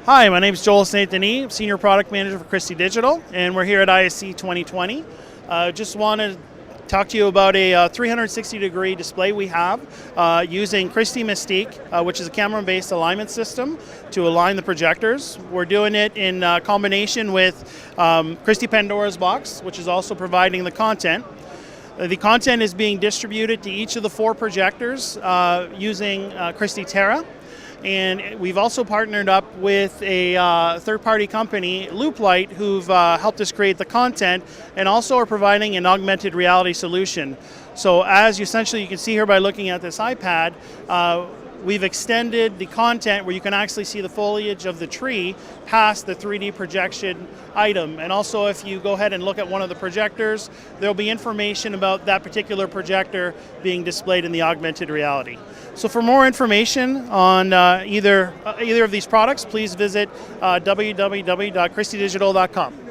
Hi, my name is Joel St. Denis, Senior Product Manager for Christie Digital, and we're here at ISE 2020. Just want to talk to you about a 360-degree display we have using Christie Mystique, which is a camera-based alignment system to align the projectors. We're doing it in combination with Christie Pandoras box, which is also providing the content. The content is being distributed to each of the 4 projectors using Christie Terra. And we've also partnered up with a third-party company, Looplight, who've helped us create the content and also are providing an augmented reality solution. So as you can see here by looking at this iPad, we've extended the content where you can actually see the foliage of the tree past the 3D projection item. And also if you go ahead and look at one of the projectors, there'll be information about that particular projector being displayed in the augmented reality. So for more information on either of these products, please visit www.christiedigital.com.